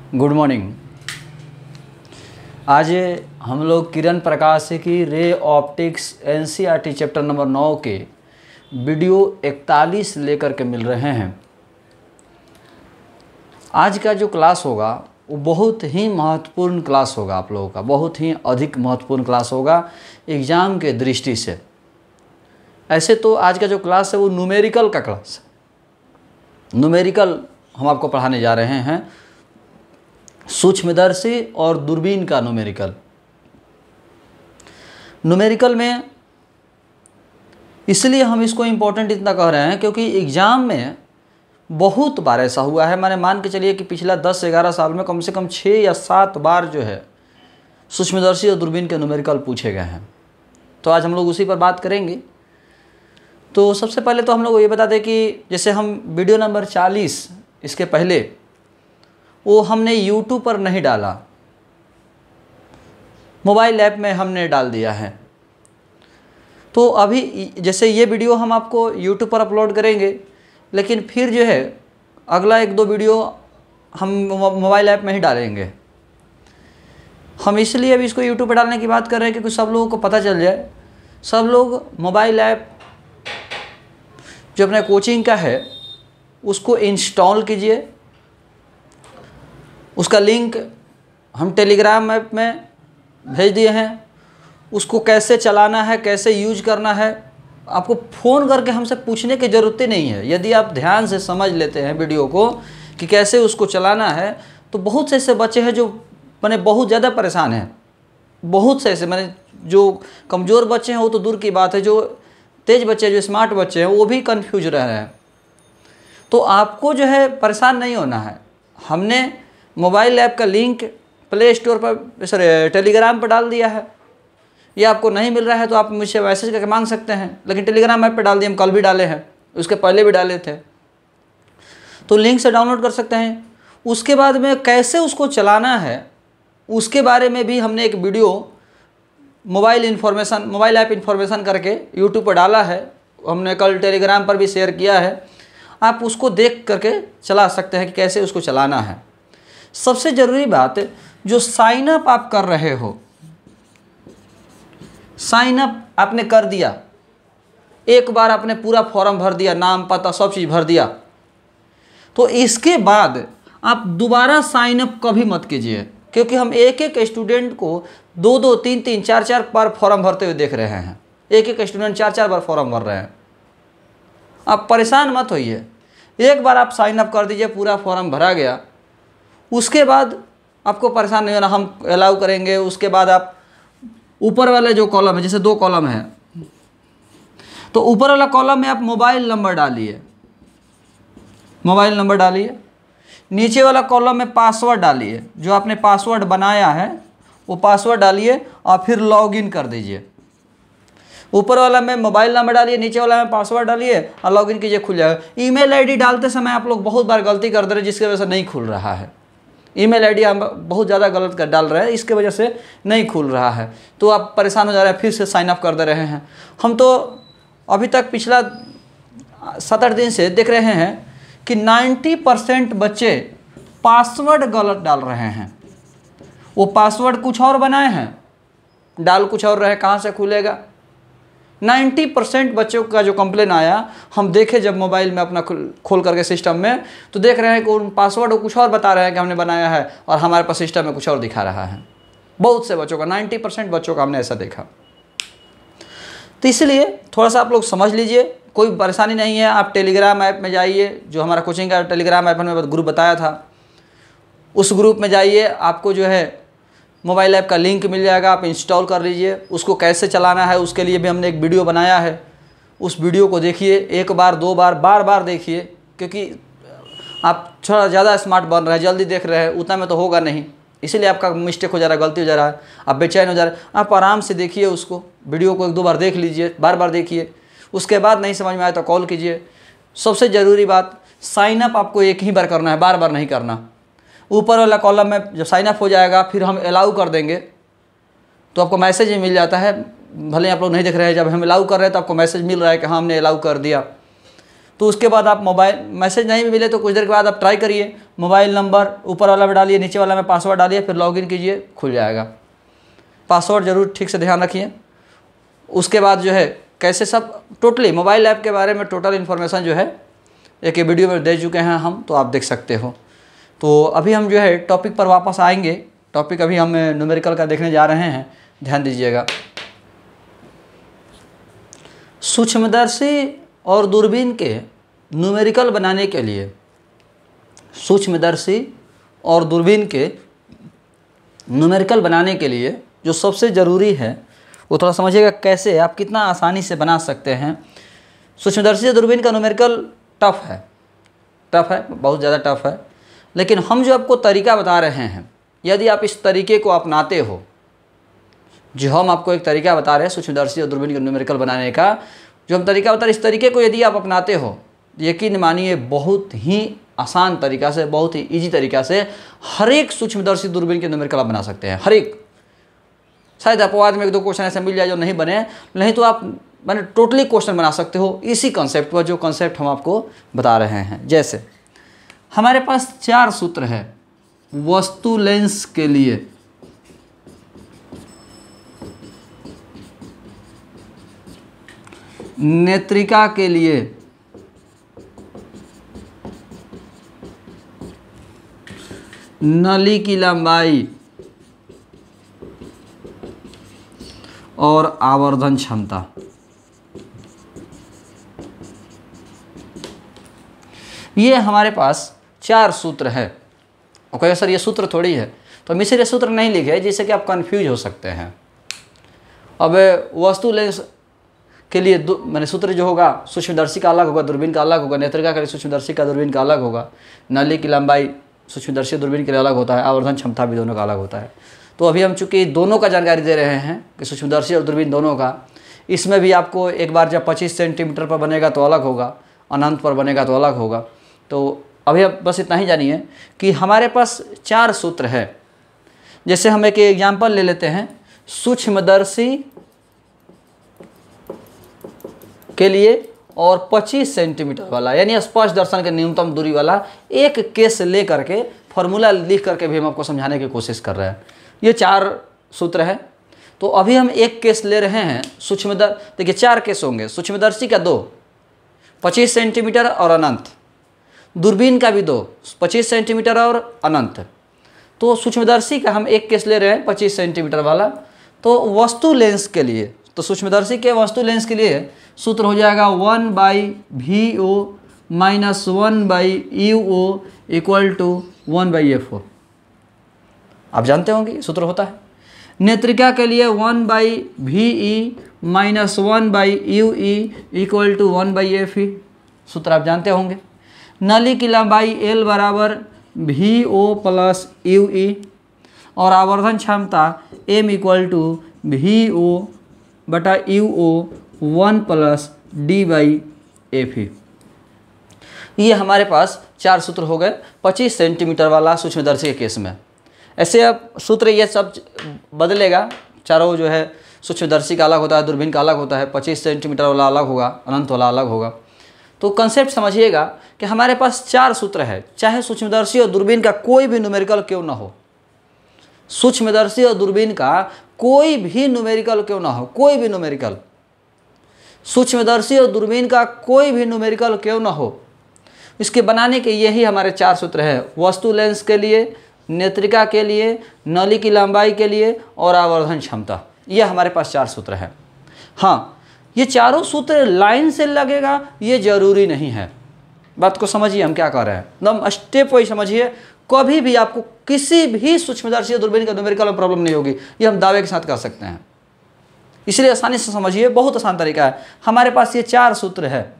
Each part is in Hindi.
Good morning. आज हम लोग किरण प्रकाश की ray optics NCERT chapter number 9 के वीडियो 41 लेकर के मिल रहे हैं। आज का जो क्लास होगा वो बहुत ही महत्वपूर्ण क्लास होगा, आप लोगों का बहुत ही अधिक महत्वपूर्ण क्लास होगा एग्ज़ाम के दृष्टि से। ऐसे तो आज का जो क्लास है वो न्यूमेरिकल का क्लास है। न्यूमेरिकल हम आपको पढ़ाने जा रहे हैं, सूक्ष्मदर्शी और दूरबीन का न्यूमेरिकल में इसलिए हम इसको इम्पोर्टेंट इतना कह रहे हैं क्योंकि एग्ज़ाम में बहुत बार ऐसा हुआ है। मैंने मान के चलिए कि पिछला 10-11 साल में कम से कम 6 या 7 बार जो है सूक्ष्मदर्शी और दूरबीन के न्यूमेरिकल पूछे गए हैं। तो आज हम लोग उसी पर बात करेंगे। तो सबसे पहले तो हम लोग ये बता दें कि जैसे हम वीडियो नंबर 40 इसके पहले वो हमने YouTube पर नहीं डाला, मोबाइल ऐप में हमने डाल दिया है। तो अभी जैसे ये वीडियो हम आपको YouTube पर अपलोड करेंगे, लेकिन फिर जो है अगला 1-2 वीडियो हम मोबाइल ऐप में ही डालेंगे। हम इसलिए अभी इसको YouTube पर डालने की बात कर रहे हैं क्योंकि सब लोगों को पता चल जाए। सब लोग मोबाइल ऐप जो अपने कोचिंग का है उसको इंस्टॉल कीजिए। उसका लिंक हम टेलीग्राम ऐप में भेज दिए हैं। उसको कैसे चलाना है, कैसे यूज करना है, आपको फ़ोन करके हमसे पूछने की ज़रूरत ही नहीं है। यदि आप ध्यान से समझ लेते हैं वीडियो को कि कैसे उसको चलाना है, तो बहुत से ऐसे बच्चे हैं जो मैंने बहुत ज़्यादा परेशान हैं। बहुत से ऐसे मैंने जो कमज़ोर बच्चे हैं वो तो दूर की बात है, जो तेज़ बच्चे, जो स्मार्ट बच्चे हैं वो भी कन्फ्यूज रह रहे हैं। तो आपको जो है परेशान नहीं होना है। हमने मोबाइल ऐप का लिंक प्ले स्टोर पर टेलीग्राम पर डाल दिया है। ये आपको नहीं मिल रहा है तो आप मुझसे मैसेज करके मांग सकते हैं, लेकिन टेलीग्राम ऐप पर डाल दिए। हम कल भी डाले हैं, उसके पहले भी डाले थे, तो लिंक से डाउनलोड कर सकते हैं। उसके बाद में कैसे उसको चलाना है उसके बारे में भी हमने एक वीडियो मोबाइल ऐप इन्फॉर्मेशन करके यूट्यूब पर डाला है। हमने कल टेलीग्राम पर भी शेयर किया है। आप उसको देख करके चला सकते हैं कि कैसे उसको चलाना है। सबसे ज़रूरी बात, जो साइन अप आप कर रहे हो, साइन अप आपने कर दिया, एक बार आपने पूरा फॉर्म भर दिया, नाम पता सब चीज़ भर दिया, तो इसके बाद आप दोबारा साइन अप कभी मत कीजिए, क्योंकि हम एक एक स्टूडेंट को 2-2, 3-3, 4-4 बार फॉर्म भरते हुए देख रहे हैं। एक एक स्टूडेंट 4-4 बार फॉर्म भर रहे हैं। आप परेशान मत होइए, एक बार आप साइन अप कर दीजिए, पूरा फॉर्म भरा गया, उसके बाद आपको परेशान नहीं होना, हम अलाउ करेंगे। उसके बाद आप ऊपर वाले जो कॉलम है, जैसे 2 कॉलम है, तो ऊपर वाला कॉलम में आप मोबाइल नंबर डालिए, नीचे वाला कॉलम में पासवर्ड डालिए, जो आपने पासवर्ड बनाया है वो पासवर्ड डालिए और फिर लॉगिन कर दीजिए। ऊपर वाला में मोबाइल नंबर डालिए, नीचे वाला में पासवर्ड डालिए और लॉगिन कीजिए, खुल जाएगा। ईमेल आईडी डालते समय आप लोग बहुत बार गलती कर दे रहे हैं, जिसकी वजह से नहीं खुल रहा है। ईमेल आईडी हम बहुत ज़्यादा गलत कर डाल रहे हैं, इसके वजह से नहीं खुल रहा है। तो आप परेशान हो जा रहे हैं, फिर से साइन अप कर दे रहे हैं। हम तो अभी तक पिछला 7-8 दिन से देख रहे हैं कि 90% बच्चे पासवर्ड गलत डाल रहे हैं। वो पासवर्ड कुछ और बनाए हैं, डाल कुछ और रहे, कहाँ से खुलेगा। 90% बच्चों का जो कंप्लेन आया, हम देखे जब मोबाइल में अपना खोल करके सिस्टम में, तो देख रहे हैं कि उन पासवर्ड को कुछ और बता रहे हैं कि हमने बनाया है, और हमारे पास सिस्टम में कुछ और दिखा रहा है। बहुत से बच्चों का, 90% बच्चों का हमने ऐसा देखा। तो इसलिए थोड़ा सा आप लोग समझ लीजिए, कोई परेशानी नहीं है। आप टेलीग्राम ऐप में जाइए, जो हमारा कोचिंग का टेलीग्राम ऐप में ग्रुप बताया था, उस ग्रुप में जाइए, आपको जो है मोबाइल ऐप का लिंक मिल जाएगा, आप इंस्टॉल कर लीजिए। उसको कैसे चलाना है उसके लिए भी हमने एक वीडियो बनाया है, उस वीडियो को देखिए, 1 बार 2 बार, बार देखिए, क्योंकि आप थोड़ा ज़्यादा स्मार्ट बन रहे हैं, जल्दी देख रहे हैं, उतना में तो होगा नहीं, इसीलिए आपका मिस्टेक हो जा रहा है, गलती हो जा रहा है, आप बेचैन हो जा रहे हैं। आप आराम से देखिए उसको, वीडियो को 1-2 बार देख लीजिए, बार देखिए। उसके बाद नहीं समझ में आए तो कॉल कीजिए। सबसे ज़रूरी बात, साइन अप आपको एक ही बार करना है, बार नहीं करना। ऊपर वाला कॉलम में जब साइन अप हो जाएगा, फिर हम अलाउ कर देंगे तो आपको मैसेज ही मिल जाता है। भले आप लोग नहीं देख रहे हैं, जब हम अलाउ कर रहे हैं तो आपको मैसेज मिल रहा है कि हाँ हमने अलाउ कर दिया। तो उसके बाद आप मोबाइल मैसेज नहीं भी मिले तो कुछ देर के बाद आप ट्राई करिए, मोबाइल नंबर ऊपर वाला में डालिए, नीचे वाला में पासवर्ड डालिए, फिर लॉगिन कीजिए, खुल जाएगा। पासवर्ड ज़रूर ठीक से ध्यान रखिए। उसके बाद जो है कैसे सब टोटली मोबाइल ऐप के बारे में टोटल इन्फॉर्मेशन जो है एक वीडियो में दे चुके हैं हम, तो आप देख सकते हो। तो अभी हम जो है टॉपिक पर वापस आएंगे। टॉपिक अभी हम न्यूमेरिकल का देखने जा रहे हैं, ध्यान दीजिएगा। सूक्ष्मदर्शी और दूरबीन के न्यूमेरिकल बनाने के लिए, सूक्ष्मदर्शी और दूरबीन के न्यूमेरिकल बनाने के लिए जो सबसे ज़रूरी है वो थोड़ा समझिएगा कैसे आप कितना आसानी से बना सकते हैं। सूक्ष्मदर्शी और दूरबीन का न्यूमेरिकल टफ़ है, बहुत ज़्यादा टफ़ है, लेकिन हम जो आपको तरीका बता रहे हैं, यदि आप इस तरीके को अपनाते हो, जो हम आपको एक तरीका बता रहे हैं सूक्ष्मदर्शी और दूरबीन के न्यूमेरिकल बनाने का, जो हम तरीका बता रहे हैं, इस तरीके को यदि आप अपनाते हो, यकीन मानिए बहुत ही आसान तरीका से, बहुत ही ईजी तरीका से हर एक सूक्ष्मदर्शी दूरबीन के न्यूमेरिकल आप बना सकते हैं। हर एक, शायद अपवाद में एक दो क्वेश्चन ऐसे मिल जाए जो नहीं बने, नहीं तो आप मैंने टोटली क्वेश्चन बना सकते हो इसी कॉन्सेप्ट पर, जो कॉन्सेप्ट हम आपको बता रहे हैं। जैसे हमारे पास 4 सूत्र है वस्तु लेंस के लिए। नेत्रिका के लिए, नली की लंबाई और आवर्धन क्षमता। ये हमारे पास 4 सूत्र है। ओके सर, ये सूत्र थोड़ी है, तो हम इसीलिए सूत्र नहीं लिखे जिससे कि आप कंफ्यूज हो सकते हैं। अब वस्तु लेंस के लिए मैंने सूत्र जो होगा, सूक्ष्मदर्शी का अलग होगा, दूरबीन का अलग होगा, नेत्रिका के लिए सूक्ष्मदर्शी का दूरबीन का अलग होगा, नली की लंबाई सूक्ष्मदर्शी दूरबीन के लिए अलग होता है, आवर्धन क्षमता भी दोनों का अलग होता है। तो अभी हम चूँकि दोनों का जानकारी दे रहे हैं कि सूक्ष्मदर्शी और दूरबीन दोनों का, इसमें भी आपको एक बार जब 25 सेंटीमीटर पर बनेगा तो अलग होगा, अनंत पर बनेगा तो अलग होगा। तो अभी आप बस इतना ही जानिए कि हमारे पास 4 सूत्र है। जैसे हम एक एग्जाम्पल ले लेते हैं, सूक्ष्मदर्शी के लिए और 25 सेंटीमीटर वाला, यानी स्पष्ट दर्शन के न्यूनतम दूरी वाला एक केस ले करके, फॉर्मूला लिख करके भी हम आपको समझाने की कोशिश कर रहे हैं। ये 4 सूत्र है। तो अभी हम एक केस ले रहे हैं देखिए 4 केस होंगे। सूक्ष्मदर्शी का 2, 25 सेंटीमीटर और अनंत, दूरबीन का भी 2, 25 सेंटीमीटर और अनंत। तो सूक्ष्मदर्शी का हम एक केस ले रहे हैं 25 सेंटीमीटर वाला। तो वस्तु लेंस के लिए, तो सूक्ष्मदर्शी के वस्तु लेंस के लिए सूत्र हो जाएगा 1/VO minus 1/UO equal to 1/FO। आप जानते होंगे सूत्र होता है। नेत्रिका के लिए 1/VE minus 1/UE equal to 1/FE, सूत्र आप जानते होंगे। नली की लंबाई L बराबर VO प्लस UE और आवर्धन क्षमता M इक्वल टू VO बटा UO 1 प्लस D/FE। ये हमारे पास 4 सूत्र हो गए 25 सेंटीमीटर वाला सूक्ष्मदर्शी के केस में। ऐसे अब सूत्र ये सब बदलेगा, चारों जो है सूक्ष्मदर्शी का अलग होता है, दूरबीन का अलग होता है, 25 सेंटीमीटर वाला अलग होगा, अनंत वाला अलग होगा। तो कंसेप्ट समझिएगा कि हमारे पास 4 सूत्र है, चाहे सूक्ष्मदर्शी और दूरबीन का कोई भी न्यूमेरिकल क्यों ना हो, सूक्ष्मदर्शी और दूरबीन का कोई भी न्यूमेरिकल क्यों ना हो, कोई भी न्यूमेरिकल, सूक्ष्मदर्शी और दूरबीन का कोई भी न्यूमेरिकल क्यों ना हो, इसके बनाने के यही हमारे 4 सूत्र है। वस्तु लेंस के लिए, नेत्रिका के लिए, नली की लंबाई के लिए और आवर्धन क्षमता, ये हमारे पास 4 सूत्र है। हाँ, ये चारों सूत्र लाइन से लगेगा ये जरूरी नहीं है। बात को समझिए हम क्या कर रहे हैं, एकदम स्टेप वाइज समझिए। कभी भी आपको किसी भी सूक्ष्मदर्शी या दूरबीन का न्यूमेरिकल में प्रॉब्लम नहीं होगी, ये हम दावे के साथ कर सकते हैं। इसलिए आसानी से समझिए, बहुत आसान तरीका है। हमारे पास ये 4 सूत्र है।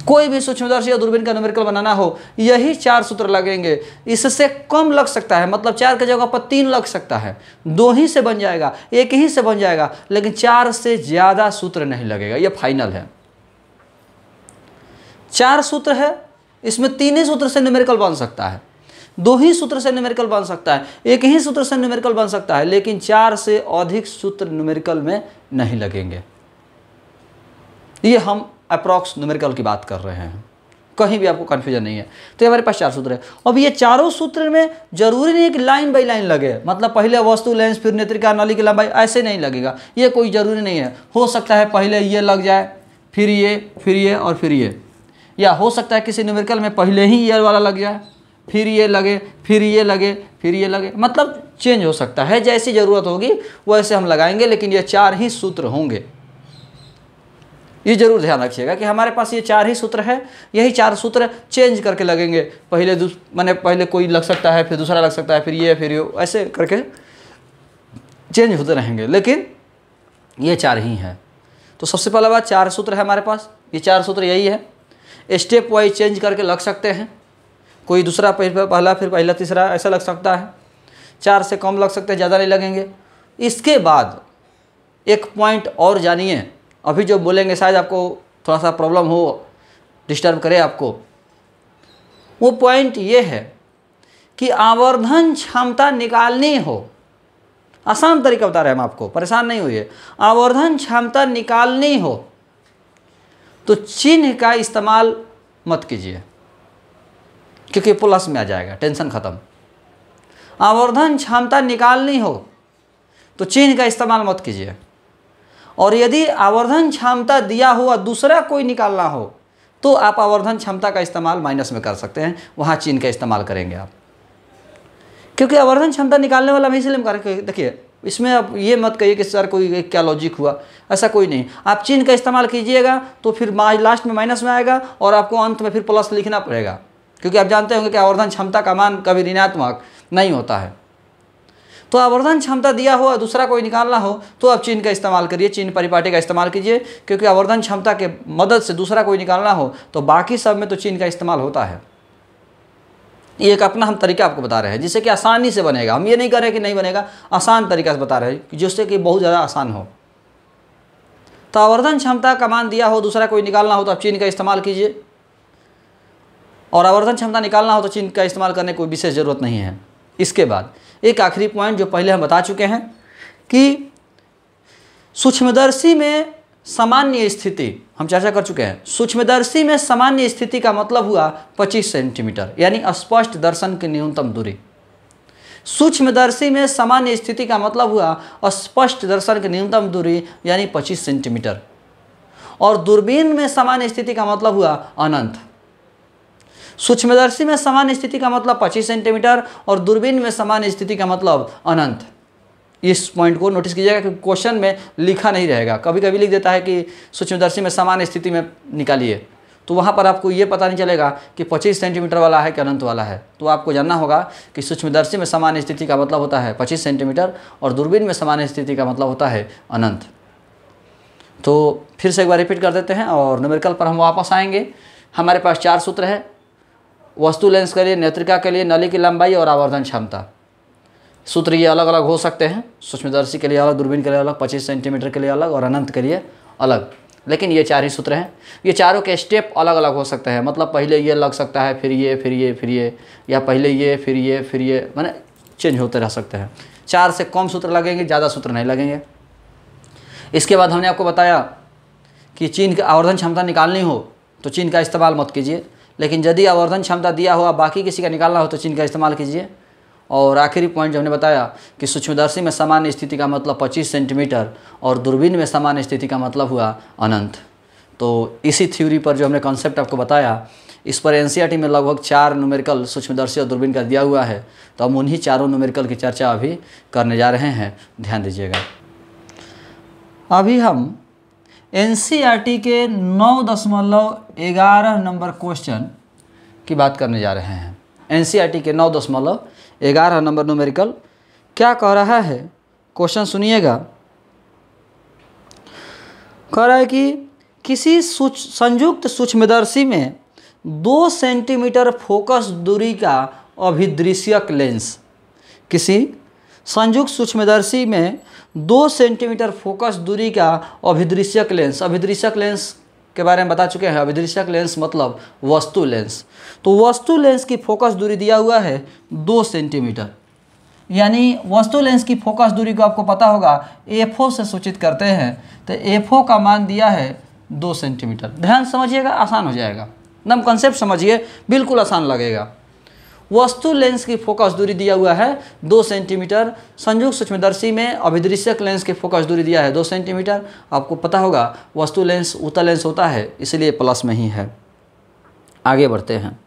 कोई भी सूक्ष्मदर्शी या दूरबीन का न्यूमेरिकल बनाना हो, यही 4 सूत्र लगेंगे। इससे कम लग सकता है, मतलब 4 की जगह पर 3 लग सकता है, 2 ही से बन जाएगा, 1 ही से बन जाएगा, लेकिन 4 से ज़्यादा सूत्र नहीं लगेगा, ये फाइनल है। 4 सूत्र है, इसमें 3 ही सूत्र से न्यूमेरिकल बन सकता है, 2 ही सूत्र से न्यूमेरिकल बन सकता है, 1 ही सूत्र से न्यूमेरिकल बन सकता है, लेकिन 4 से अधिक सूत्र न्यूमेरिकल में नहीं लगेंगे। ये हम अप्रॉक्स न्यूमेरिकल की बात कर रहे हैं, कहीं भी आपको कन्फ्यूजन नहीं है। तो हमारे पास 4 सूत्र है। अब ये चारों सूत्र में जरूरी नहीं है कि लाइन बाई लाइन लगे, मतलब पहले वस्तु लेंस फिर नेत्रिका नली की लंबाई, ऐसे नहीं लगेगा, ये कोई ज़रूरी नहीं है। हो सकता है पहले ये लग जाए, फिर ये और फिर ये, या हो सकता है किसी न्यूमेरिकल में पहले ही ये वाला लग जाए, फिर ये लगे, फिर ये लगे, फिर ये लगे, मतलब चेंज हो सकता है। जैसी ज़रूरत होगी वैसे हम लगाएंगे, लेकिन ये 4 ही सूत्र होंगे। ये जरूर ध्यान रखिएगा कि हमारे पास ये 4 ही सूत्र है, यही 4 सूत्र चेंज करके लगेंगे। पहले कोई लग सकता है, फिर दूसरा लग सकता है, फिर ये, ऐसे करके चेंज होते रहेंगे, लेकिन ये 4 ही हैं। तो सबसे पहला बात 4 सूत्र है हमारे पास, ये 4 सूत्र यही है। स्टेप वाइज चेंज करके लग सकते हैं, कोई दूसरा पहला फिर पहला तीसरा ऐसा लग सकता है, 4 से कम लग सकते हैं, ज़्यादा नहीं लगेंगे। इसके बाद एक पॉइंट और जानिए, अभी जो बोलेंगे शायद आपको थोड़ा सा प्रॉब्लम हो, डिस्टर्ब करे आपको। वो पॉइंट ये है कि आवर्धन क्षमता निकालनी हो, आसान तरीका बता रहे हैं हम आपको, परेशान नहीं होइए। आवर्धन क्षमता निकालनी हो तो चिन्ह का इस्तेमाल मत कीजिए, क्योंकि प्लस में आ जाएगा, टेंशन खत्म। आवर्धन क्षमता निकालनी हो तो चिन्ह का इस्तेमाल मत कीजिए, और यदि आवर्धन क्षमता दिया हुआ दूसरा कोई निकालना हो तो आप आवर्धन क्षमता का इस्तेमाल माइनस में कर सकते हैं, वहाँ चिन्ह का इस्तेमाल करेंगे आप, क्योंकि आवर्धन क्षमता निकालने वाला मैं इसलिए हम करेंगे। देखिए इसमें आप ये मत कहिए कि सर कोई क्या लॉजिक हुआ, ऐसा कोई नहीं। आप चिन्ह का इस्तेमाल कीजिएगा तो फिर लास्ट में माइनस में आएगा और आपको अंत में फिर प्लस लिखना पड़ेगा, क्योंकि आप जानते होंगे कि आवर्धन क्षमता का मान कभी ऋणात्मक नहीं होता है। तो आवर्धन क्षमता दिया हुआ दूसरा कोई निकालना हो तो आप चिन्ह का इस्तेमाल करिए, चिन्ह परिपाटी का इस्तेमाल कीजिए, क्योंकि आवर्धन क्षमता के मदद से दूसरा कोई निकालना हो तो बाकी सब में तो चिन्ह का इस्तेमाल होता है। ये एक अपना हम तरीका आपको बता रहे हैं जिससे कि आसानी से बनेगा। हम ये नहीं कर रहे कि नहीं बनेगा, आसान तरीका से बता रहे हैं जिससे कि बहुत ज़्यादा आसान हो। तो आवर्धन क्षमता का मान दिया हो, दूसरा कोई निकालना हो तो आप चिन्ह का इस्तेमाल कीजिए, और आवर्धन क्षमता निकालना हो तो चिन्ह का इस्तेमाल करने की कोई विशेष ज़रूरत नहीं है। इसके बाद एक आखिरी पॉइंट जो पहले हम बता चुके हैं कि सूक्ष्मदर्शी में सामान्य स्थिति हम चर्चा कर चुके हैं। सूक्ष्मदर्शी में सामान्य स्थिति का मतलब हुआ 25 सेंटीमीटर, यानी स्पष्ट दर्शन की न्यूनतम दूरी। सूक्ष्मदर्शी में सामान्य स्थिति का मतलब हुआ स्पष्ट दर्शन की न्यूनतम दूरी यानी 25 सेंटीमीटर, और दूरबीन में सामान्य स्थिति का मतलब हुआ अनंत। सूक्ष्मदर्शी में सामान्य स्थिति का मतलब 25 सेंटीमीटर और दूरबीन में सामान्य स्थिति का मतलब अनंत। इस पॉइंट को नोटिस कीजिएगा कि क्वेश्चन में लिखा नहीं रहेगा, कभी कभी लिख देता है कि सूक्ष्मदर्शी में सामान्य स्थिति में निकालिए, तो वहाँ पर आपको ये पता नहीं चलेगा कि 25 सेंटीमीटर वाला है कि अनंत वाला है। तो आपको जानना होगा कि सूक्ष्मदर्शी में सामान्य स्थिति का मतलब होता है 25 सेंटीमीटर और दूरबीन में सामान्य स्थिति का मतलब होता है अनंत। तो फिर से एक बार रिपीट कर देते हैं और न्यूमेरिकल पर हम वापस आएंगे। हमारे पास 4 सूत्र है, वस्तु लेंस के लिए, नेत्रिका के लिए, नली की लंबाई और आवर्धन क्षमता। सूत्र ये अलग अलग हो सकते हैं, सूक्ष्मदर्शी के लिए अलग, दूरबीन के लिए अलग, 25 सेंटीमीटर के लिए अलग और अनंत के लिए अलग, लेकिन ये 4 ही सूत्र हैं। ये चारों के स्टेप अलग अलग हो सकते हैं, मतलब पहले ये लग सकता है, फिर ये, फिर ये, फिर ये, या पहले ये, फिर ये, फिर ये, माने चेंज होते रह सकते हैं। 4 से कम सूत्र लगेंगे, ज़्यादा सूत्र नहीं लगेंगे। इसके बाद हमने आपको बताया कि चिन्ह की आवर्धन क्षमता निकालनी हो तो चिन्ह का इस्तेमाल मत कीजिए, लेकिन यदि आवर्धन क्षमता दिया हुआ बाकी किसी का निकालना हो तो चिन्ह का इस्तेमाल कीजिए। और आखिरी पॉइंट जो हमने बताया कि सूक्ष्मदर्शी में सामान्य स्थिति का मतलब 25 सेंटीमीटर और दूरबीन में सामान्य स्थिति का मतलब हुआ अनंत। तो इसी थ्योरी पर जो हमने कॉन्सेप्ट आपको बताया, इस पर एनसीईआरटी में लगभग 4 न्यूमेरिकल सूक्ष्मदर्शी और दूरबीन का दिया हुआ है। तो हम उन्हीं चारों न्यूमेरिकल की चर्चा अभी करने जा रहे हैं, ध्यान दीजिएगा। अभी हम एनसीईआरटी के 9.11 नंबर क्वेश्चन की बात करने जा रहे हैं। एनसीईआरटी के 9.11 नंबर न्यूमेरिकल क्या कह रहा है, क्वेश्चन सुनिएगा। कह रहा है कि किसी संयुक्त सूक्ष्मदर्शी में 2 सेंटीमीटर फोकस दूरी का अभिदृश्यक लेंस, किसी संयुक्त सूक्ष्मदर्शी में 2 सेंटीमीटर फोकस दूरी का अभिदृश्यक लेंस, अभिदृश्यक लेंस के बारे में बता चुके हैं। अभिदृश्यक लेंस मतलब वस्तु लेंस। तो वस्तु लेंस की फोकस दूरी दिया हुआ है 2 सेंटीमीटर, यानी वस्तु लेंस की फोकस दूरी को आपको पता होगा एफओ से सूचित करते हैं। तो एफओ का मान दिया है 2 सेंटीमीटर। ध्यान समझिएगा, आसान हो जाएगा, एकदम कंसेप्ट समझिए, बिल्कुल आसान लगेगा। वस्तु लेंस की फोकस दूरी दिया हुआ है 2 सेंटीमीटर, संयुक्त सूक्ष्मदर्शी में अभिदृश्यक लेंस की फोकस दूरी दिया है 2 सेंटीमीटर। आपको पता होगा वस्तु लेंस उत्तल लेंस होता है, इसलिए प्लस में ही है। आगे बढ़ते हैं।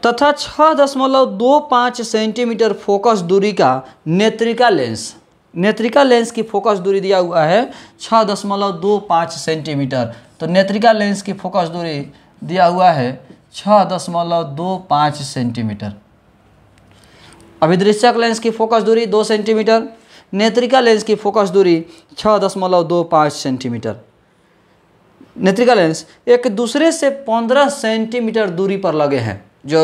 तथा 6.25 सेंटीमीटर फोकस दूरी का नेत्रिका लेंस, नेत्रिका लेंस की फोकस दूरी दिया हुआ है 6.25 सेंटीमीटर। तो नेत्रिका लेंस की फोकस दूरी दिया हुआ है 6.25 सेंटीमीटर। अभिदृश्यक लेंस की फोकस दूरी 2 सेंटीमीटर, नेत्रिका लेंस की फोकस दूरी 6.25 सेंटीमीटर। नेत्रिका लेंस एक दूसरे से 15 सेंटीमीटर दूरी पर लगे हैं। जो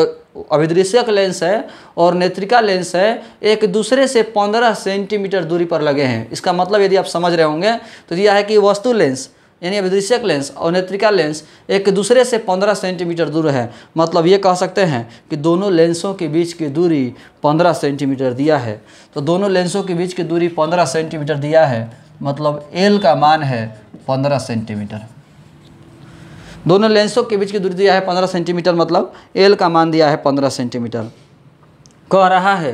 अभिदृश्यक लेंस है और नेत्रिका लेंस है एक दूसरे से 15 सेंटीमीटर दूरी पर लगे हैं। इसका मतलब यदि आप समझ रहे होंगे तो यह है कि वस्तु लेंस यानी अभिदृश्यक लेंस और नेत्रिका लेंस एक दूसरे से 15 सेंटीमीटर दूर है। मतलब ये कह सकते हैं कि दोनों लेंसों के बीच की दूरी 15 सेंटीमीटर दिया है। तो दोनों लेंसों के बीच की दूरी 15 सेंटीमीटर दिया है, मतलब एल का मान है 15 सेंटीमीटर। दोनों लेंसों के बीच की दूरी दिया है 15 सेंटीमीटर, मतलब एल का मान दिया है 15 सेंटीमीटर। कह रहा है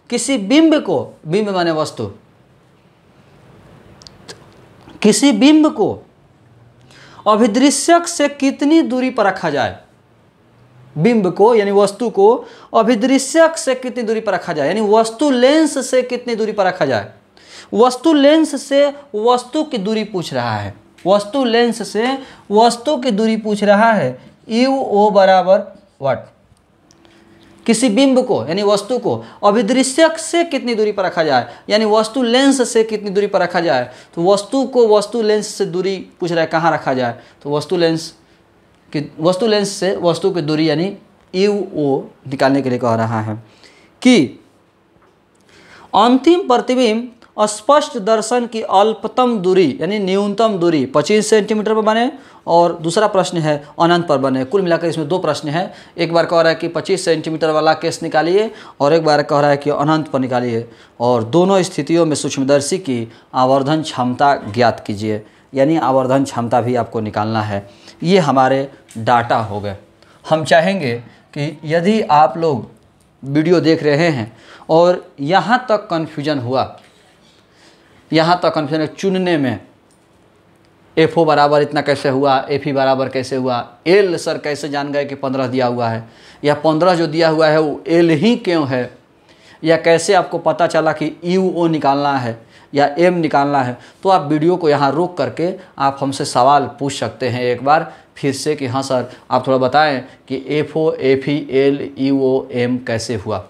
किसी बिंब को, बिंब माने वस्तु, किसी बिंब को अभिदृश्यक से कितनी दूरी पर रखा जाए। बिंब को यानी वस्तु को अभिदृश्यक से कितनी दूरी पर रखा जाए, यानी वस्तु लेंस से कितनी दूरी पर रखा जाए। वस्तु लेंस से वस्तु की दूरी पूछ रहा है, वस्तु लेंस से वस्तु की दूरी पूछ रहा है। UO बराबर व्हाट, किसी बिंब को यानी वस्तु को अभिदृश्यक से कितनी दूरी पर रखा जाए, यानी वस्तु लेंस से कितनी दूरी पर रखा जाए। तो वस्तु को वस्तु लेंस से दूरी पूछ रहा है, कहाँ रखा जाए। तो वस्तु लेंस से वस्तु की दूरी यानी UO निकालने के लिए कह रहा है कि अंतिम प्रतिबिंब स्पष्ट दर्शन की अल्पतम दूरी यानी न्यूनतम दूरी 25 सेंटीमीटर पर बने, और दूसरा प्रश्न है अनंत पर बने। कुल मिलाकर इसमें 2 प्रश्न है। एक बार कह रहा है कि 25 सेंटीमीटर वाला केस निकालिए और एक बार कह रहा है कि अनंत पर निकालिए, और दोनों स्थितियों में सूक्ष्मदर्शी की आवर्धन क्षमता ज्ञात कीजिए, यानी आवर्धन क्षमता भी आपको निकालना है। ये हमारे डाटा हो गए। हम चाहेंगे कि यदि आप लोग वीडियो देख रहे हैं और यहाँ तक कन्फ्यूजन हुआ, यहाँ तक कन्फ्यूजन चुनने में, FO बराबर इतना कैसे हुआ, FE बराबर कैसे हुआ, L सर कैसे जान गए कि 15 दिया हुआ है, या 15 जो दिया हुआ है वो L ही क्यों है, या कैसे आपको पता चला कि UO निकालना है या M निकालना है। तो आप वीडियो को यहाँ रोक करके आप हमसे सवाल पूछ सकते हैं एक बार फिर से कि हाँ सर आप थोड़ा बताएं कि FO, FE, L, UO, M कैसे हुआ,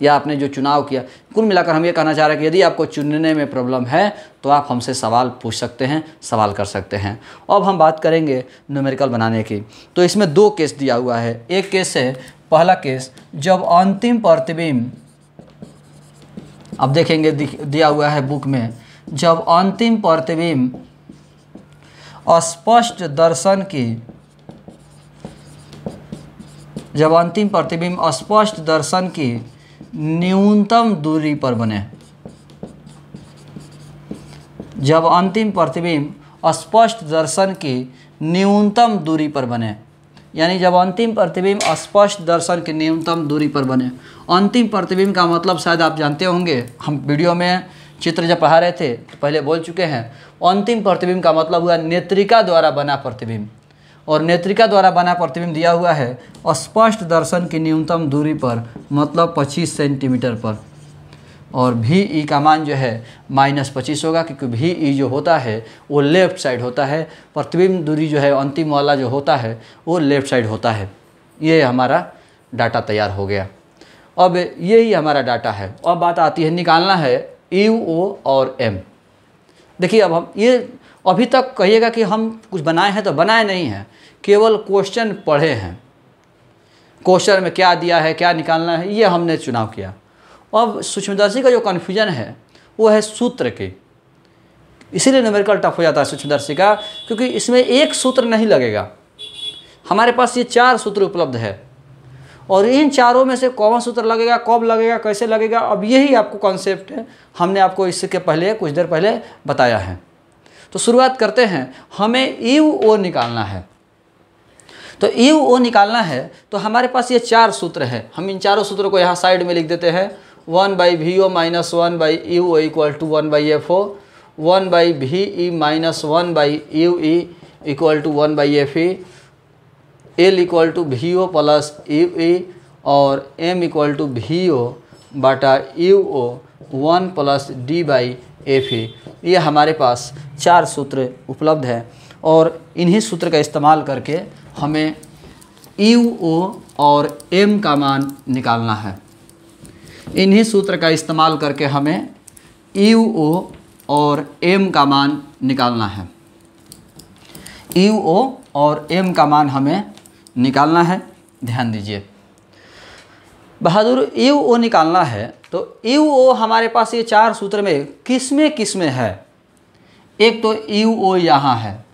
या आपने जो चुनाव किया। कुल मिलाकर हम ये कहना चाह रहे हैं कि यदि आपको चुनने में प्रॉब्लम है तो आप हमसे सवाल पूछ सकते हैं, सवाल कर सकते हैं। अब हम बात करेंगे न्यूमेरिकल बनाने की। तो इसमें 2 केस दिया हुआ है। एक केस है, पहला केस जब अंतिम प्रतिबिंब, अब देखेंगे दिया हुआ है बुक में, जब अंतिम प्रतिबिंब स्पष्ट दर्शन की, जब अंतिम प्रतिबिंब स्पष्ट दर्शन की न्यूनतम दूरी पर बने, जब अंतिम प्रतिबिंब स्पष्ट दर्शन की न्यूनतम दूरी पर बने, यानी जब अंतिम प्रतिबिंब स्पष्ट दर्शन की न्यूनतम दूरी पर बने। अंतिम प्रतिबिंब का मतलब शायद आप जानते होंगे, हम वीडियो में चित्र जब पढ़ा रहे थे तो पहले बोल चुके हैं। अंतिम प्रतिबिंब का मतलब हुआ नेत्रिका द्वारा बना प्रतिबिंब, और नेत्रिका द्वारा बना प्रतिबिंब दिया हुआ है स्पष्ट दर्शन की न्यूनतम दूरी पर, मतलब 25 सेंटीमीटर पर, और VE का मान जो है -25 होगा, क्योंकि VE जो होता है वो लेफ़्ट साइड होता है, प्रतिबिंब दूरी जो है अंतिम वाला जो होता है वो लेफ़्ट साइड होता है। ये हमारा डाटा तैयार हो गया। अब यही हमारा डाटा है। अब बात आती है निकालना है UO और M। देखिए अब हम ये अभी तक कहिएगा कि हम कुछ बनाए हैं, तो बनाए नहीं हैं, केवल क्वेश्चन पढ़े हैं। क्वेश्चन में क्या दिया है, क्या निकालना है, ये हमने चुनाव किया। अब सूक्ष्मदर्शी का जो कन्फ्यूजन है वो है सूत्र की, इसीलिए न्यूमेरिकल टफ हो जाता है सूक्ष्मदर्शी का, क्योंकि इसमें एक सूत्र नहीं लगेगा। हमारे पास ये 4 सूत्र उपलब्ध है, और इन चारों में से कौन सूत्र लगेगा, कब लगेगा, कैसे लगेगा, अब यही आपको कॉन्सेप्ट है, हमने आपको इसके पहले कुछ देर पहले बताया है। तो शुरुआत करते हैं, हमें यू ओ निकालना है। तो यू ओ निकालना है तो हमारे पास ये 4 सूत्र है, हम इन चारों सूत्रों को यहाँ साइड में लिख देते हैं। 1/VO minus 1/UO equal to 1/FO, 1/VE minus 1/UE equal to 1/FE, L equal to VO plus UE और M इक्वल टू VO बटा UO 1 प्लस D/FE। ये हमारे पास 4 सूत्र उपलब्ध है और इन्हीं सूत्र का इस्तेमाल करके हमें UO और M का मान निकालना है। इन्हीं सूत्र का इस्तेमाल करके हमें UO और M का मान निकालना है। UO और M का मान हमें निकालना है। ध्यान दीजिए बहादुर, UO निकालना है तो UO हमारे पास ये 4 सूत्र में किसमें है। एक तो UO यहाँ है,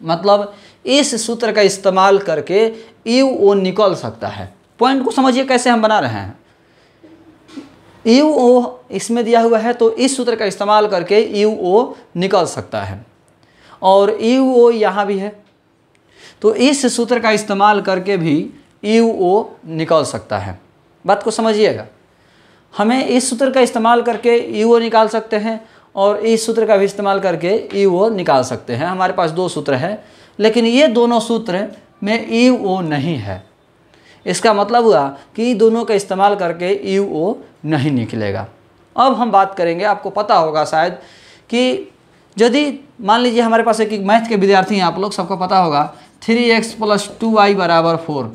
मतलब इस सूत्र का इस्तेमाल करके UO निकल सकता है। पॉइंट को समझिए कैसे हम बना रहे हैं। UO इसमें दिया हुआ है तो इस सूत्र का इस्तेमाल करके UO निकल सकता है और UO यहाँ भी है तो इस सूत्र का इस्तेमाल करके भी UO निकल सकता है। बात को समझिएगा, हमें इस सूत्र का इस्तेमाल करके UO निकाल सकते हैं और इस सूत्र का भी इस्तेमाल करके UO निकाल सकते हैं। हमारे पास 2 सूत्र है लेकिन ये दोनों सूत्र में UO नहीं है। इसका मतलब हुआ कि दोनों का इस्तेमाल करके UO नहीं निकलेगा। अब हम बात करेंगे, आपको पता होगा शायद कि यदि मान लीजिए हमारे पास एक मैथ के विद्यार्थी हैं, आप लोग सबको पता होगा 3x + 2y = 4।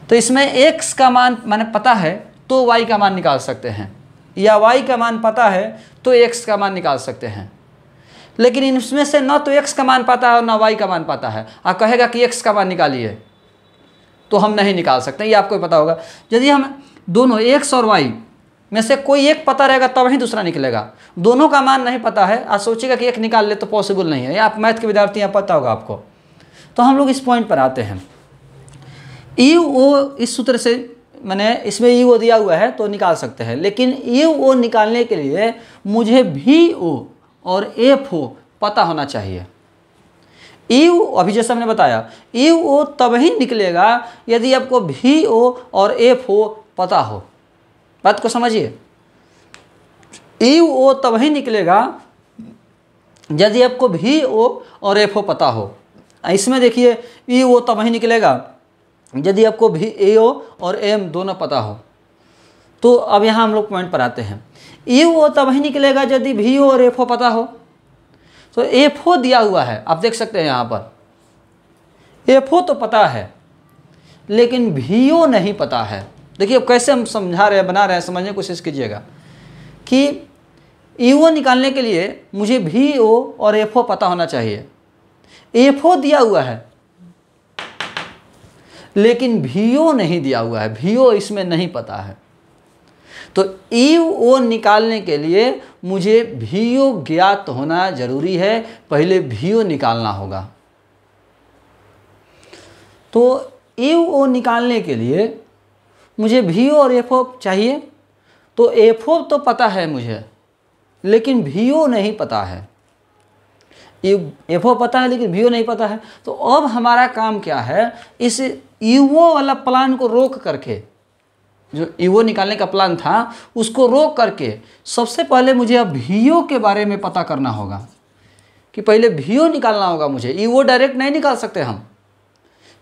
तो इसमें x का मान मैंने पता है तो y का मान निकाल सकते हैं, या y का मान पता है तो x का मान निकाल सकते हैं। लेकिन इनमें से न तो x का मान पता है और न y का मान पता है। आप कहेगा कि x का मान निकालिए तो हम नहीं निकाल सकते, ये आपको पता होगा। यदि हम दोनों x और y में से कोई एक पता रहेगा तब ही दूसरा निकलेगा। दोनों का मान नहीं पता है, आप सोचिएगा कि एक निकाल ले तो पॉसिबल नहीं है। ये आप मैथ के विद्यार्थी हैं, पता होगा आपको। तो हम लोग इस पॉइंट पर आते हैं। UO इस सूत्र से मैंने इसमें UO दिया हुआ है तो निकाल सकते हैं, लेकिन UO निकालने के लिए मुझे VO और FO पता होना चाहिए। UO अभी जैसा हमने बताया, UO तब ही निकलेगा यदि आपको VO और FO पता हो। बात को समझिए, UO तब ही निकलेगा यदि आपको VO और FO पता हो। इसमें देखिए UO तब ही निकलेगा यदि आपको VO और M दोनों पता हो। तो अब यहाँ हम लोग पॉइंट पर आते हैं। UO तब ही निकलेगा यदि VO और FO पता हो। तो FO दिया हुआ है, आप देख सकते हैं यहाँ पर FO तो पता है लेकिन VO नहीं पता है। देखिए अब कैसे हम समझा रहे हैं, बना रहे हैं, समझने की कोशिश कीजिएगा कि UO निकालने के लिए मुझे VO और FO पता होना चाहिए। FO दिया हुआ है लेकिन VO नहीं दिया हुआ है, VO इसमें नहीं पता है। तो UO निकालने के लिए मुझे VO ज्ञात होना जरूरी है, पहले VO निकालना होगा। तो UO निकालने के लिए मुझे VO और FO चाहिए। तो FO तो पता है मुझे लेकिन VO नहीं पता है। FO पता है लेकिन VO नहीं पता है। तो अब हमारा काम क्या है, इस UO वाला प्लान को रोक करके, जो UO निकालने का प्लान था उसको रोक करके सबसे पहले मुझे अब VO के बारे में पता करना होगा कि पहले VO निकालना होगा मुझे। UO डायरेक्ट नहीं निकाल सकते हम,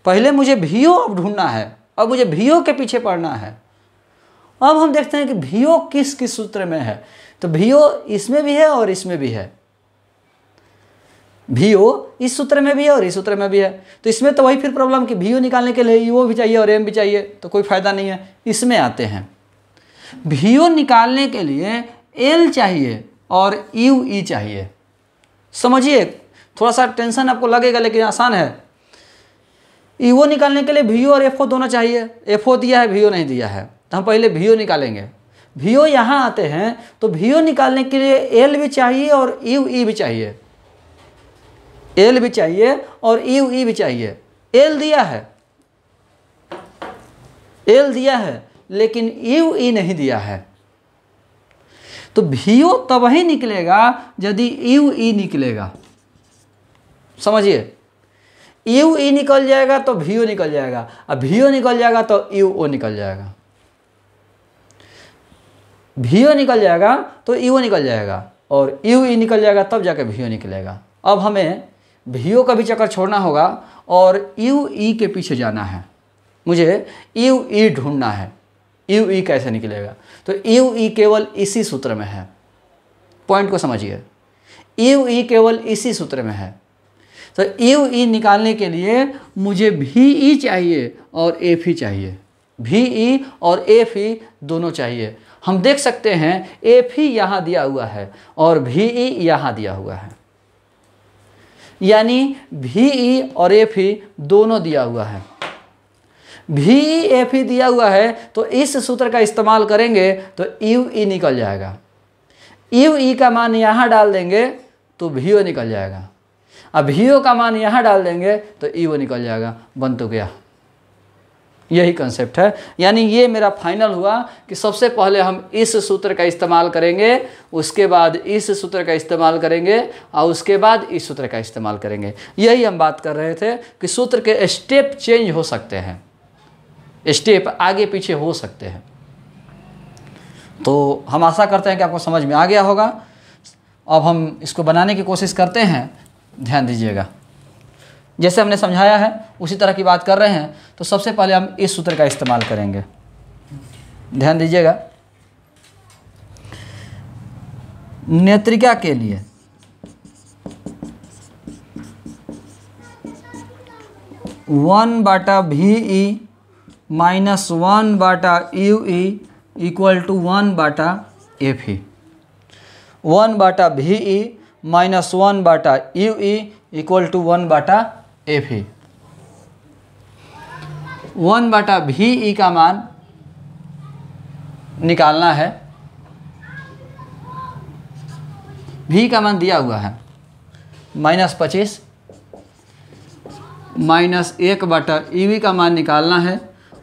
पहले मुझे VO अब ढूंढना है। अब मुझे VO के पीछे पड़ना है। अब हम देखते हैं कि VO किस किस सूत्र में है। तो VO इसमें भी है और इसमें भी है। VO इस सूत्र में भी है और इस सूत्र में भी है। तो इसमें तो वही फिर प्रॉब्लम कि VO निकालने के लिए UO भी चाहिए और M भी चाहिए, तो कोई फ़ायदा नहीं है। इसमें आते हैं, VO निकालने के लिए L चाहिए और UE चाहिए। समझिए, थोड़ा सा टेंशन आपको लगेगा लेकिन आसान है। UO निकालने के लिए VO और FO दोनों चाहिए। FO दिया है, VO नहीं दिया है, तो हम पहले VO निकालेंगे। VO यहाँ आते हैं तो VO निकालने के लिए L भी चाहिए और UE भी चाहिए। L भी चाहिए और UE भी चाहिए। L दिया है लेकिन UE नहीं दिया है। तो वी ओ तब ही निकलेगा यदि यू ई निकलेगा। समझिए, यू ई निकल जाएगा तो वी ओ निकल जाएगा, अब वी ओ निकल जाएगा तो यू ओ निकल जाएगा, वी ओ निकल जाएगा तो यू ओ निकल जाएगा, और यू ई निकल जाएगा तब जाके वी ओ निकलेगा। अब हमें वी ओ का भी चक्कर छोड़ना होगा और यू ई के पीछे जाना है। मुझे यू ई ढूंढना है, यू ई कैसे निकलेगा? तो यू ई केवल इसी सूत्र में है। पॉइंट को समझिए, यू ई केवल इसी सूत्र में है। तो यू ई निकालने के लिए मुझे वी ई चाहिए और एफ ई चाहिए, वी ई और एफ ई दोनों चाहिए। हम देख सकते हैं एफ ई यहाँ दिया हुआ है और वी ई यहाँ दिया हुआ है, यानी वी ई और एफ ई दोनों दिया हुआ है। वी ई एफ ई दिया हुआ है तो इस सूत्र का इस्तेमाल करेंगे तो यू ई निकल जाएगा। यू ई का मान यहाँ डाल देंगे तो वी ओ निकल जाएगा, अब वी ओ का मान यहाँ डाल देंगे तो यू ओ निकल जाएगा। बन तो गया। यही कंसेप्ट है। यानी ये मेरा फाइनल हुआ कि सबसे पहले हम इस सूत्र का इस्तेमाल करेंगे, उसके बाद इस सूत्र का इस्तेमाल करेंगे और उसके बाद इस सूत्र का इस्तेमाल करेंगे। यही हम बात कर रहे थे कि सूत्र के स्टेप चेंज हो सकते हैं, स्टेप आगे पीछे हो सकते हैं। तो हम आशा करते हैं कि आपको समझ में आ गया होगा। अब हम इसको बनाने की कोशिश करते हैं, ध्यान दीजिएगा। जैसे हमने समझाया है उसी तरह की बात कर रहे हैं। तो सबसे पहले हम इस सूत्र का इस्तेमाल करेंगे, ध्यान दीजिएगा। नेत्रिका के लिए 1/VE minus 1/UE equal to 1/FE। 1/VE minus 1/UE equal to 1/FE। 1/VE का मान निकालना है। V का मान दिया हुआ है -25, माइनस 1/EV का मान निकालना है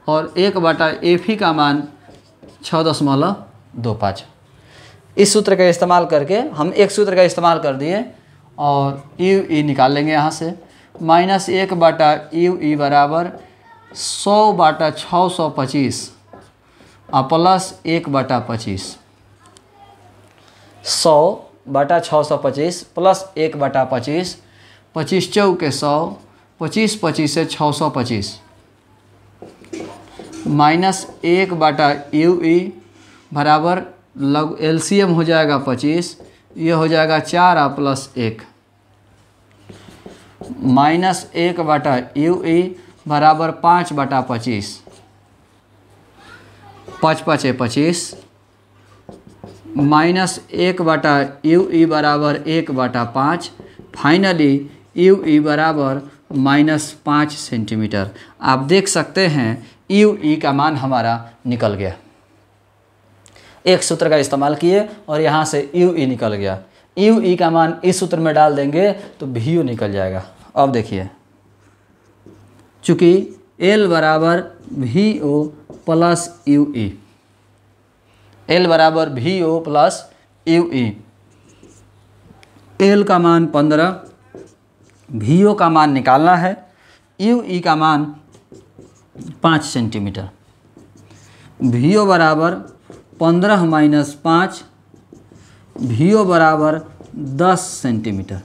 और 1/FE का मान 6.25। इस सूत्र का इस्तेमाल करके हम एक सूत्र का इस्तेमाल कर दिए और यू ई निकाल लेंगे यहाँ से। -1/UE बराबर 100/625 और प्लस 1/25। 100/625 प्लस 1/25, 25 चौके 100, 25 25 से 625 माइनस 1/UE बराबर लग एलसीएम हो जाएगा 25, ये हो जाएगा 4 और प्लस 1 माइनस 1/UE बराबर 5/25, 5 5 25 माइनस 1/UE बराबर 1/5। फाइनली UE बराबर -5 सेंटीमीटर। आप देख सकते हैं UE का मान हमारा निकल गया। एक सूत्र का इस्तेमाल किए और यहाँ से UE निकल गया। UE का मान इस सूत्र में डाल देंगे तो VO निकल जाएगा। अब देखिए, चूँकि L बराबर VO प्लस UE, L बराबर VO प्लस UE, L का मान 15, VO का मान निकालना है, UE का मान 5 सेंटीमीटर। VO बराबर 15 माइनस 5, VO बराबर 10 सेंटीमीटर।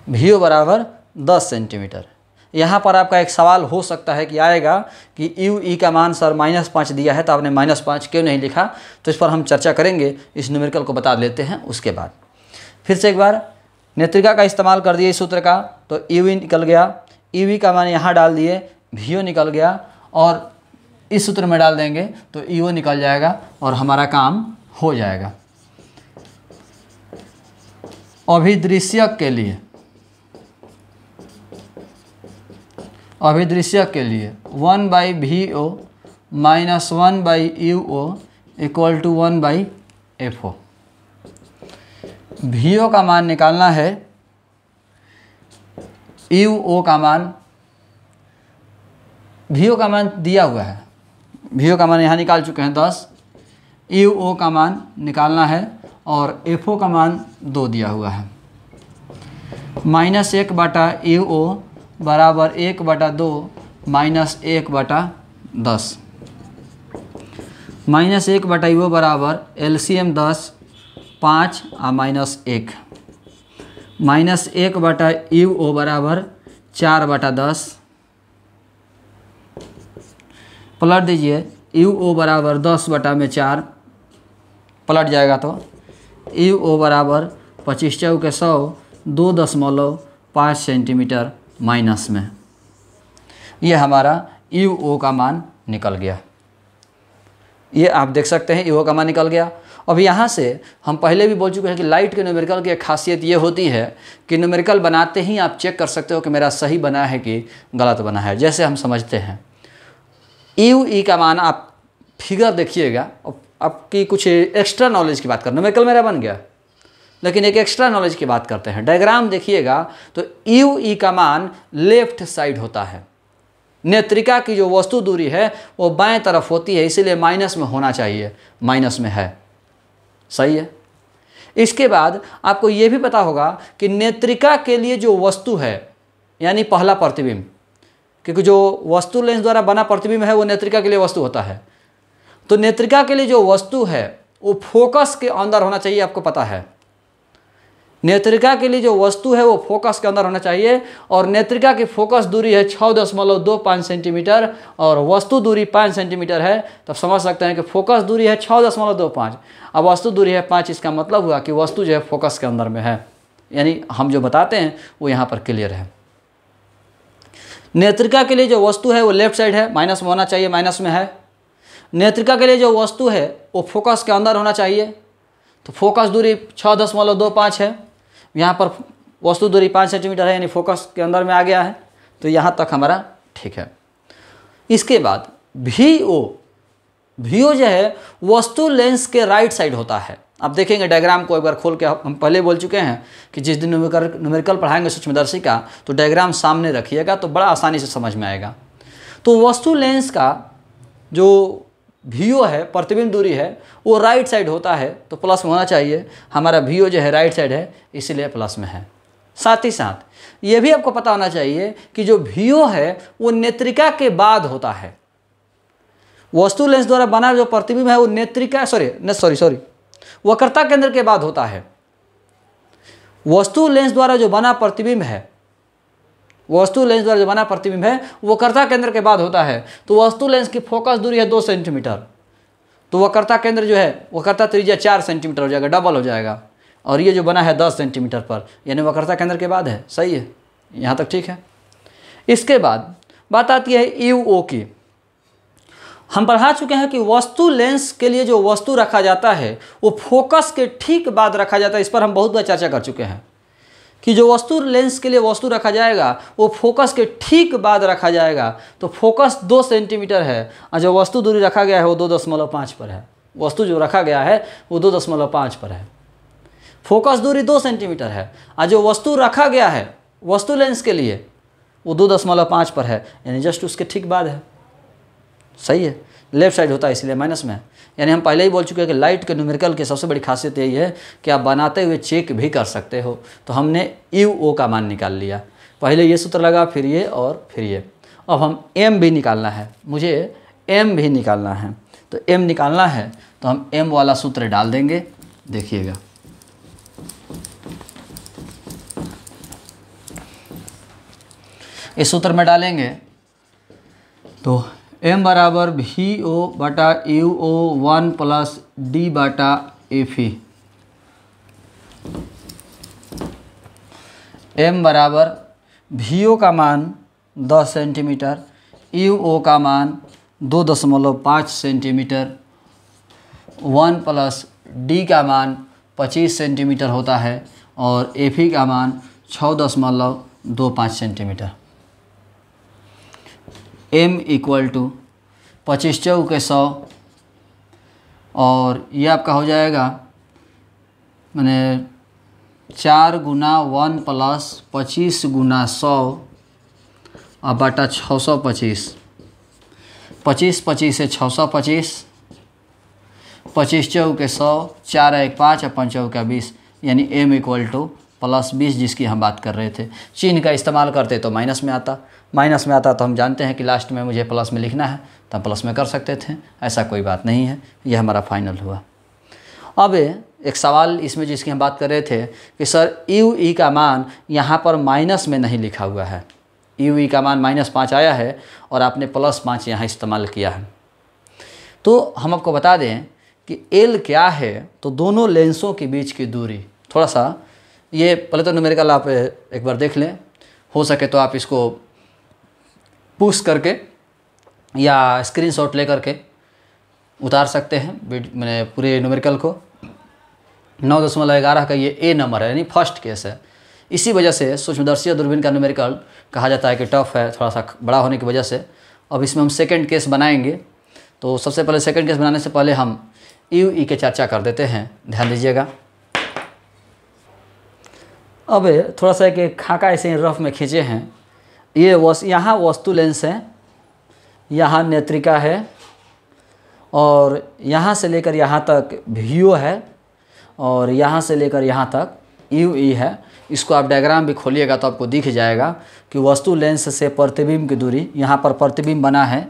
VO बराबर 10 सेंटीमीटर। यहाँ पर आपका एक सवाल हो सकता है कि आएगा कि UE का मान सर -5 दिया है तो आपने -5 क्यों नहीं लिखा? तो इस पर हम चर्चा करेंगे, इस न्यूमेरिकल को बता लेते हैं उसके बाद। फिर से एक बार नेत्रिका का इस्तेमाल कर दिए इस सूत्र का, तो UE निकल गया। EV का मान यहाँ डाल दिए, VO निकल गया और इस सूत्र में डाल देंगे तो EO निकल जाएगा और हमारा काम हो जाएगा। अभिदृश्यक के लिए 1/VO minus 1/UO equal to 1/FO। VO का मान निकालना है, UO का मान, VO का मान दिया हुआ है, VO का मान यहाँ निकाल चुके हैं 10, यू ओ का मान निकालना है और एफ ओ का मान 2 दिया हुआ है। -1/u0 बराबर 1/2 -1/10। -1/u0 बराबर LCM 10 5 और -1। -1/u0 बराबर 4/10। पलट दीजिए, u0 बराबर 10/4 पलट जाएगा तो u0 बराबर 25 चौके 100 2.5 सेंटीमीटर माइनस में। ये हमारा u0 का मान निकल गया। ये आप देख सकते हैं u0 का मान निकल गया। अब यहाँ से हम पहले भी बोल चुके हैं कि लाइट के न्यूमेरिकल की एक खासियत ये होती है कि न्यूमेरिकल बनाते ही आप चेक कर सकते हो कि मेरा सही बना है कि गलत बना है। जैसे हम समझते हैं u का मान, आप फिगर देखिएगा, आपकी कुछ एक्स्ट्रा नॉलेज की बात करना, न्यूमेरिकल मेरा बन गया लेकिन एक एक्स्ट्रा नॉलेज की बात करते हैं। डायग्राम देखिएगा तो u का मान लेफ्ट साइड होता है। नेत्रिका की जो वस्तु दूरी है वो बाएं तरफ होती है, इसीलिए माइनस में होना चाहिए, माइनस में है। सही है। इसके बाद आपको ये भी पता होगा कि नेत्रिका के लिए जो वस्तु है यानी पहला प्रतिबिंब, क्योंकि जो वस्तु लेंस द्वारा बना प्रतिबिंब है वो नेत्रिका के लिए वस्तु होता है, तो नेत्रिका के लिए जो वस्तु है वो फोकस के अंदर होना चाहिए। आपको पता है नेत्रिका के लिए जो वस्तु है वो फोकस के अंदर होना चाहिए, और नेत्रिका की फोकस दूरी है 6.25 सेंटीमीटर और वस्तु दूरी 5 सेंटीमीटर है। तब समझ सकते हैं कि फोकस दूरी है 6.25, अब वस्तु दूरी है 5। इसका मतलब हुआ कि वस्तु जो है फोकस के अंदर में है, यानी हम जो बताते हैं वो यहाँ पर क्लियर है। नेत्रिका के लिए जो वस्तु है वो लेफ्ट साइड है, माइनस में होना चाहिए, माइनस में है। नेत्रिका के लिए जो वस्तु है वो फोकस के अंदर होना चाहिए, तो फोकस दूरी 6.25 है, यहाँ पर वस्तु दूरी 5 सेंटीमीटर है, यानी फोकस के अंदर में आ गया है। तो यहाँ तक हमारा ठीक है। इसके बाद VO जो है वस्तु लेंस के राइट साइड होता है। आप देखेंगे डायग्राम को एक बार खोल के, हम पहले बोल चुके हैं कि जिस दिन न्यूमेरिकल पढ़ाएंगे सूक्ष्मदर्शी का तो डायग्राम सामने रखिएगा तो बड़ा आसानी से समझ में आएगा। तो वस्तु लेंस का जो VO है, प्रतिबिंब दूरी है, वो राइट साइड होता है, तो प्लस में होना चाहिए। हमारा VO जो है राइट साइड है, इसीलिए प्लस में है। साथ ही साथ ये भी आपको पता होना चाहिए कि जो VO है वो नेत्रिका के बाद होता है। वस्तु लेंस द्वारा बना जो प्रतिबिंब है वो नेत्रिका सॉरी वक्रता केंद्र के बाद होता है। वस्तु लेंस द्वारा जो बना प्रतिबिंब है, वस्तु लेंस द्वारा जो बना प्रतिबिंब है वो वक्रता केंद्र के बाद होता है। तो वस्तु लेंस की फोकस दूरी है 2 सेंटीमीटर, तो वक्रता केंद्र जो है वक्रता त्रिज्या 4 सेंटीमीटर हो जाएगा, डबल हो जाएगा। और ये जो बना है 10 सेंटीमीटर पर, यानी वक्रता केंद्र के बाद है। सही है, यहाँ तक ठीक है। इसके बाद बात आती है UO की। हम पढ़ा चुके हैं कि वस्तु लेंस के लिए जो वस्तु रखा जाता है वो फोकस के ठीक बाद रखा जाता है। इस पर हम बहुत बार चर्चा कर चुके हैं कि जो वस्तु लेंस के लिए वस्तु रखा जाएगा वो फोकस के ठीक बाद रखा जाएगा। तो फोकस 2 सेंटीमीटर है और जो वस्तु दूरी रखा गया है वो 2.5 पर है। वस्तु जो रखा गया है वो 2.5 पर है। फोकस दूरी 2 सेंटीमीटर है और जो वस्तु रखा गया है वस्तु लेंस के लिए वो 2.5 पर है, यानी जस्ट उसके ठीक बाद है। सही है, लेफ्ट साइड होता है इसलिए माइनस में है। यानी हम पहले ही बोल चुके हैं कि लाइट के न्यूमेरिकल की सबसे बड़ी खासियत यही है कि आप बनाते हुए चेक भी कर सकते हो। तो हमने UO का मान निकाल लिया, पहले ये सूत्र लगा, फिर ये और फिर ये। अब हम M भी निकालना है, मुझे M भी निकालना है। तो M निकालना है तो हम M वाला सूत्र डाल देंगे। देखिएगा इस सूत्र में डालेंगे तो M बराबर VO/UO 1 + D/FE। M बराबर VO का मान 10 सेंटीमीटर, UO का मान 2.5 सेंटीमीटर, 1 + D का मान 25 सेंटीमीटर होता है और FE का मान 6.25 सेंटीमीटर। M = 25 चौके 100 और ये आपका हो जाएगा मैंने 4 × 1 + 25 × 100 और बटा 625। 25 25 से 625, 25 चौके 100, 4 1 5 और 5 चौके 20, यानी m = +20 जिसकी हम बात कर रहे थे। चिन्ह का इस्तेमाल करते तो माइनस में आता तो हम जानते हैं कि लास्ट में मुझे प्लस में लिखना है तो हम प्लस में कर सकते थे, ऐसा कोई बात नहीं है। यह हमारा फाइनल हुआ। अब एक सवाल इसमें जिसकी हम बात कर रहे थे कि सर यू ई का मान यहाँ पर माइनस में नहीं लिखा हुआ है, यू ई का मान -5 आया है और आपने +5 यहाँ इस्तेमाल किया है। तो हम आपको बता दें कि एल क्या है, तो दोनों लेंसों के बीच की दूरी, थोड़ा सा ये पहले तो न्यूमेरिकल आप एक बार देख लें, हो सके तो आप इसको पुश करके या स्क्रीनशॉट ले करके उतार सकते हैं। मैंने पूरे न्यूमेरिकल को 9.11 का ये ए नंबर है, यानी फर्स्ट केस है। इसी वजह से सूक्ष्मदर्शी दूरबीन का न्यूमेरिकल कहा जाता है कि टफ है, थोड़ा सा बड़ा होने की वजह से। अब इसमें हम सेकंड केस बनाएंगे, तो सबसे पहले सेकंड केस बनाने से पहले हम यू ई के चर्चा कर देते हैं, ध्यान दीजिएगा। अब थोड़ा सा एक खाका ऐसे रफ में खींचे हैं, ये यहाँ वस्तु लेंस है, यहाँ नेत्रिका है और यहाँ से लेकर यहाँ तक वीओ है और यहाँ से लेकर यहाँ तक यू ई है। इसको आप डायग्राम भी खोलिएगा तो आपको दिख जाएगा कि वस्तु लेंस से प्रतिबिंब की दूरी, यहाँ पर प्रतिबिंब बना है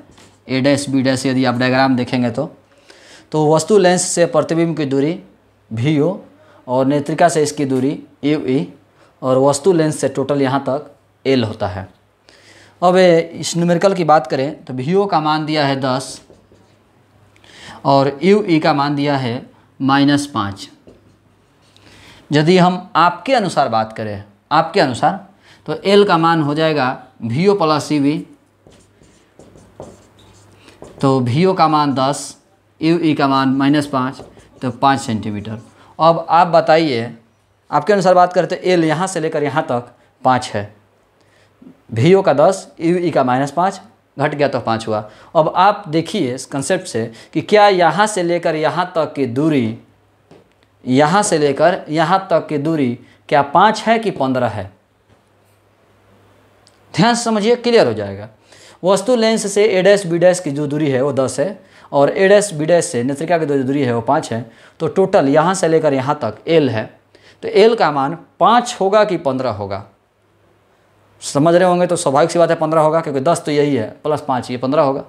a', b', यदि आप डायग्राम देखेंगे तो वस्तु लेंस से प्रतिबिंब की दूरी वीओ और नेत्रिका से इसकी दूरी यू ई और वस्तु लेंस से टोटल यहाँ तक एल होता है। अब इस न्यूमेरिकल की बात करें तो वीओ का मान दिया है 10 और यू ई का मान दिया है -5। यदि हम आपके अनुसार बात करें, आपके अनुसार, तो एल का मान हो जाएगा वीओ + वी, तो वीओ का मान 10, यू ई का मान -5, तो 5 सेंटीमीटर। अब आप बताइए, आपके अनुसार बात करते एल यहाँ से लेकर यहाँ तक 5 है, वीओ का 10, यू ई का -5, घट गया तो 5 हुआ। अब आप देखिए इस कंसेप्ट से कि क्या यहाँ से लेकर यहाँ तक की दूरी, यहाँ से लेकर यहाँ तक की दूरी क्या 5 है कि 15 है? ध्यान से समझिए, क्लियर हो जाएगा। वस्तु लेंस से a', b' की जो दूरी है वो 10 है और a', b' से नेत्रिका की जो दूरी है वो 5 है, तो टोटल यहाँ से लेकर यहाँ तक l है, तो l का मान 5 होगा कि 15 होगा? समझ रहे होंगे तो स्वाभाविक सी बात है 15 होगा, क्योंकि 10 तो यही है, +5 ये 15 होगा।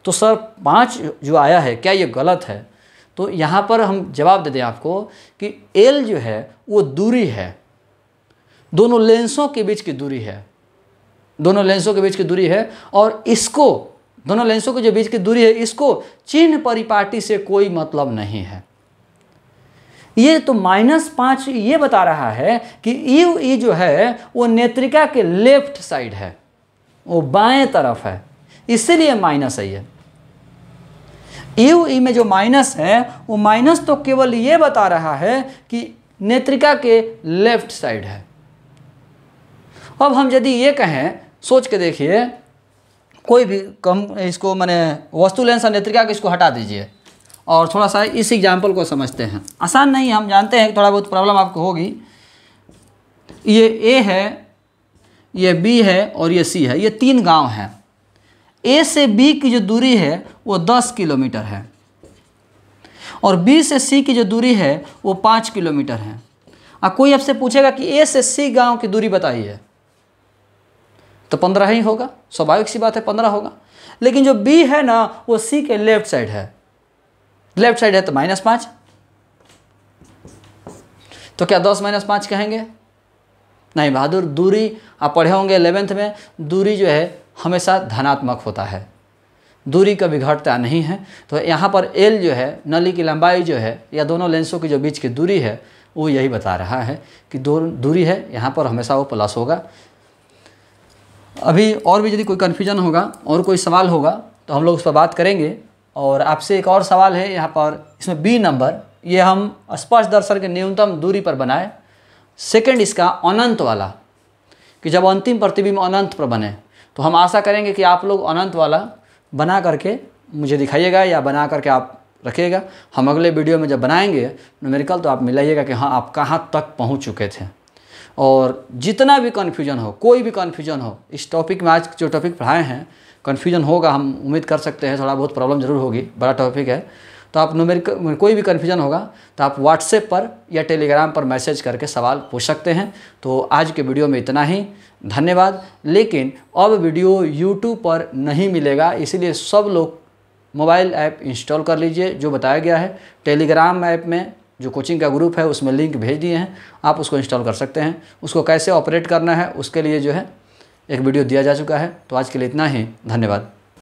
तो सर 5 जो आया है क्या ये गलत है? तो यहाँ पर हम जवाब दे दें आपको कि l जो है वो दूरी है, दोनों लेंसों के बीच की दूरी है, दोनों लेंसों के बीच की दूरी है और इसको, दोनों लेंसों के जो बीच की दूरी है, इसको चिन्ह परिपाटी से कोई मतलब नहीं है। ये तो -5 ये बता रहा है कि यू ई जो है वो नेत्रिका के लेफ्ट साइड है, वो बाएं तरफ है, इसीलिए माइनस है। ये यू ई में जो माइनस है वो माइनस तो केवल ये बता रहा है कि नेत्रिका के लेफ्ट साइड है। अब हम यदि ये कहें, सोच के देखिए, कोई भी कम इसको मैंने वस्तु लेंस और नेत्रिका के इसको हटा दीजिए और थोड़ा सा इस एग्जाम्पल को समझते हैं। आसान नहीं, हम जानते हैं थोड़ा बहुत प्रॉब्लम आपको होगी। ये ए है, ये बी है और ये सी है, ये 3 गांव हैं। ए से बी की जो दूरी है वो 10 किलोमीटर है और बी से सी की जो दूरी है वो 5 किलोमीटर है। अब कोई आपसे पूछेगा कि ए से सी गांव की दूरी बताइए, तो 15 ही होगा, स्वाभाविक सी बात है 15 होगा। लेकिन जो बी है ना वो सी के लेफ्ट साइड है, लेफ्ट साइड है तो -5, तो क्या 10 - 5 कहेंगे? नहीं बहादुर, दूरी आप पढ़े होंगे 11th में, दूरी जो है हमेशा धनात्मक होता है, दूरी कभी घटता नहीं है। तो यहाँ पर एल जो है, नली की लंबाई जो है या दोनों लेंसों के जो बीच की दूरी है वो यही बता रहा है कि दूरी है, यहाँ पर हमेशा वो प्लस होगा। अभी और भी यदि कोई कन्फ्यूजन होगा और कोई सवाल होगा तो हम लोग उस पर बात करेंगे। और आपसे एक और सवाल है यहाँ पर, इसमें बी नंबर, ये हम स्पर्श दर्शन के न्यूनतम दूरी पर बनाए। सेकंड इसका अनंत वाला, कि जब अंतिम प्रतिबिंब अनंत पर बने, तो हम आशा करेंगे कि आप लोग अनंत वाला बना करके मुझे दिखाइएगा या बना करके आप रखिएगा। हम अगले वीडियो में जब बनाएंगे न्यूमेरिकल तो आप मिलाइएगा कि हाँ आप कहाँ तक पहुँच चुके थे। और जितना भी कन्फ्यूजन हो, कोई भी कन्फ्यूजन हो, इस टॉपिक में आज जो टॉपिक पढ़ाए हैं कन्फ्यूजन होगा, हम उम्मीद कर सकते हैं, थोड़ा बहुत प्रॉब्लम ज़रूर होगी, बड़ा टॉपिक है, तो आप न्यूमेरिकल कोई भी कन्फ्यूजन होगा तो आप व्हाट्सएप पर या टेलीग्राम पर मैसेज करके सवाल पूछ सकते हैं। तो आज के वीडियो में इतना ही, धन्यवाद। लेकिन अब वीडियो यूट्यूब पर नहीं मिलेगा, इसीलिए सब लोग मोबाइल ऐप इंस्टॉल कर लीजिए जो बताया गया है। टेलीग्राम ऐप में जो कोचिंग का ग्रुप है उसमें लिंक भेज दिए हैं, आप उसको इंस्टॉल कर सकते हैं। उसको कैसे ऑपरेट करना है उसके लिए जो है एक वीडियो दिया जा चुका है। तो आज के लिए इतना ही, धन्यवाद।